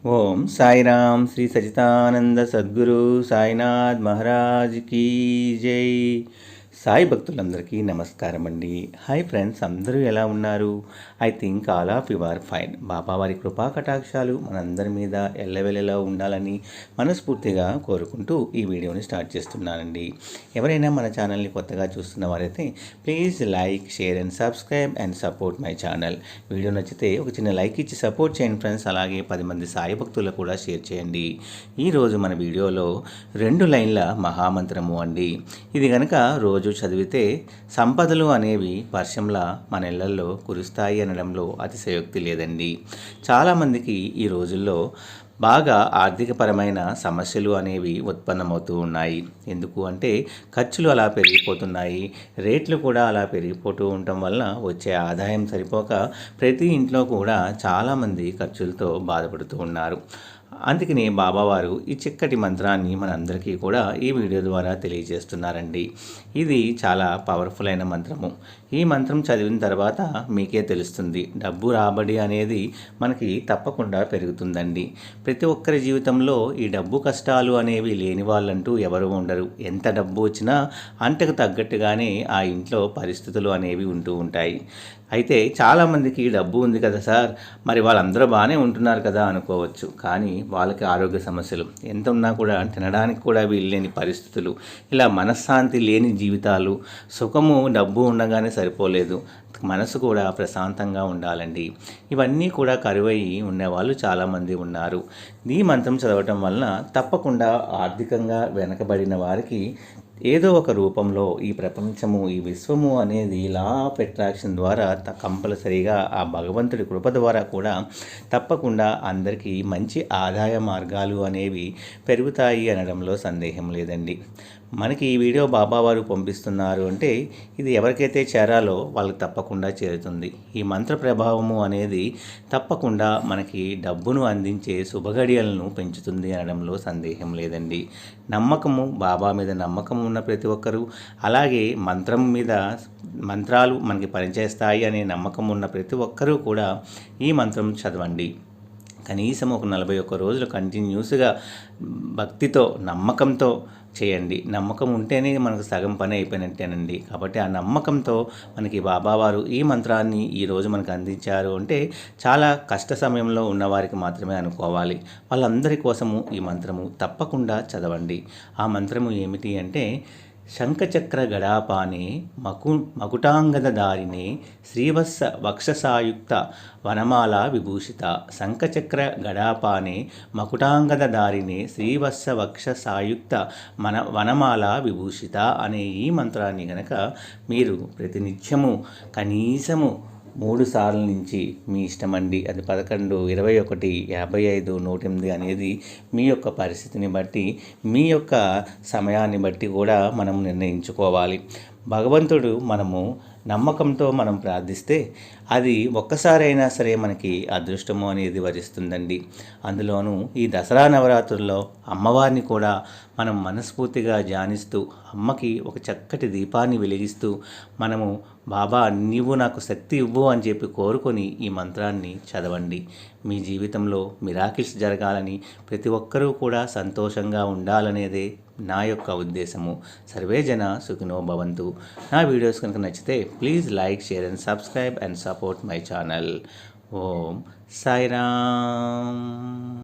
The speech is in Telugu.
ఓం సాయిరామ్ శ్రీ సచితానంద సద్గురు సాయినాథ్ మహారాజ్ కీ జై. సాయి భక్తులందరికీ నమస్కారం అండి. హాయ్ ఫ్రెండ్స్, అందరూ ఎలా ఉన్నారు? I think all of you are fine. Baba వారి కృపా కటాక్షాలు మనందరి మీద ఎల్లవెల్లలా ఉండాలని మనస్ఫూర్తిగా కోరుకుంటూ ఈ వీడియోని స్టార్ట్ చేస్తున్నానండి. ఎవరైనా మన ఛానల్ని కొత్తగా చూస్తున్న వారైతే please like, share and subscribe and support my channel. Video నచ్చితే ఒక చిన్న లైక్ ఇచ్చి సపోర్ట్ చేయండి ఫ్రెండ్స్. అలాగే 10 మంది సాయి భక్తులకు కూడా షేర్ చేయండి. ఈరోజు మన వీడియోలో 2 లైన్ల మహామంత్రము అండి. ఇది కనుక రోజు చదివితే సంపదలు అనేవి వర్షంలా మన ఇళ్లలో కురుస్తాయి అనడంలో అతిశయోక్తి లేదండి. చాలామందికి ఈ రోజుల్లో బాగా ఆర్థికపరమైన సమస్యలు అనేవి ఉత్పన్నమవుతూ ఉన్నాయి. ఎందుకు అంటే ఖర్చులు అలా పెరిగిపోతున్నాయి, రేట్లు కూడా అలా పెరిగిపోతూ ఉండటం వల్ల వచ్చే ఆదాయం సరిపోక ప్రతి ఇంట్లో కూడా చాలామంది ఖర్చులతో బాధపడుతూ ఉన్నారు. అందుకని బాబావారు ఈ చక్కటి మంత్రాన్ని మనందరికీ కూడా ఈ వీడియో ద్వారా తెలియజేస్తున్నారండి. ఇది చాలా పవర్ఫుల్ అయిన మంత్రము. ఈ మంత్రం చదివిన తర్వాత మీకే తెలుస్తుంది, డబ్బు రాబడి అనేది మనకి తప్పకుండా పెరుగుతుందండి. ప్రతి ఒక్కరి జీవితంలో ఈ డబ్బు కష్టాలు అనేవి లేని వాళ్ళంటూ ఎవరు ఉండరు. ఎంత డబ్బు వచ్చినా అంతకు తగ్గట్టుగానే ఆ ఇంట్లో పరిస్థితులు అనేవి ఉంటూ ఉంటాయి. అయితే చాలామందికి డబ్బు ఉంది కదా సార్, మరి వాళ్ళందరూ బాగానే ఉంటున్నారు కదా అనుకోవచ్చు. కానీ వాళ్ళకి ఆరోగ్య సమస్యలు, ఎంత ఉన్నా కూడా తినడానికి కూడా వీల్లేని పరిస్థితులు, ఇలా మనశ్శాంతి లేని జీవితాలు. సుఖము డబ్బు ఉండగానే సరిపోలేదు, మనసు కూడా ప్రశాంతంగా ఉండాలండి. ఇవన్నీ కూడా కరువయ్యి ఉండేవాళ్ళు చాలామంది ఉన్నారు. ఈ మంత్రం చదవటం వలన తప్పకుండా ఆర్థికంగా వెనకబడిన వారికి ఏదో ఒక రూపంలో ఈ ప్రపంచము, ఈ విశ్వము అనేది లా ఆఫ్ అట్రాక్షన్ ద్వారా కంపల్సరీగా ఆ భగవంతుడి కృప ద్వారా కూడా తప్పకుండా అందరికీ మంచి ఆదాయ మార్గాలు అనేవి పెరుగుతాయి అనడంలో సందేహం లేదండి. మనకి ఈ వీడియో బాబావారు పంపిస్తున్నారు అంటే ఇది ఎవరికైతే చేరాలో వాళ్ళకి తప్పకుండా చేరుతుంది. ఈ మంత్ర ప్రభావము అనేది తప్పకుండా మనకి డబ్బును అందించే శుభగడియలను పెంచుతుంది అనడంలో సందేహం లేదండి. నమ్మకము, బాబా మీద నమ్మకం ఉన్న ప్రతి ఒక్కరూ, అలాగే మంత్రాలు మనకి పనిచేస్తాయి అనే నమ్మకం ఉన్న ప్రతి ఒక్కరూ కూడా ఈ మంత్రం చదవండి. కనీసం ఒక 41 రోజులు కంటిన్యూస్గా భక్తితో, నమ్మకంతో చేయండి. నమ్మకం ఉంటేనే మనకు సగం పని అయిపోయినట్టేనండి. కాబట్టి ఆ నమ్మకంతో మనకి బాబావారు ఈ మంత్రాన్ని ఈరోజు మనకు అందించారు అంటే చాలా కష్ట సమయంలో ఉన్నవారికి మాత్రమే అనుకోవాలి. వాళ్ళందరి కోసము ఈ మంత్రము తప్పకుండా చదవండి. ఆ మంత్రము ఏమిటి అంటే, శంఖచక్ర గడాపానే మకుటాంగద దారినే శ్రీవత్స వక్షసాయుక్త వనమాల విభూషిత. శంఖచక్ర గడాపానే మకుటాంగద దారినే శ్రీవత్స వక్షసాయుక్త వనమాల విభూషిత అనే ఈ మంత్రాన్ని గనక మీరు ప్రతినిత్యము కనీసము 3 సార్లు నుంచి మీ ఇష్టమండి, అది 11, 21, 55, 108 అనేది మీ యొక్క పరిస్థితిని బట్టి, మీ యొక్క సమయాన్ని బట్టి కూడా మనం నిర్ణయించుకోవాలి. భగవంతుడు మనము నమ్మకంతో మనం ప్రార్థిస్తే అది ఒక్కసారైనా సరే మనకి అదృష్టము అనేది వరిస్తుందండి. అందులోనూ ఈ దసరా నవరాత్రుల్లో అమ్మవారిని కూడా మనం మనస్ఫూర్తిగా ధ్యానిస్తూ, అమ్మకి ఒక చక్కటి దీపాన్ని వెలిగిస్తూ మనము బాబా నీవు నాకు శక్తి ఇవ్వు అని చెప్పి కోరుకొని ఈ మంత్రాన్ని చదవండి. మీ జీవితంలో మిరాకిల్స్ జరగాలని, ప్రతి ఒక్కరూ కూడా సంతోషంగా ఉండాలనేదే నా యొక్క ఉద్దేశము. సర్వే జన సుఖినో భవంతు. నా వీడియోస్ కనుక నచ్చితే please like, share and subscribe and support my channel. Om Sairam.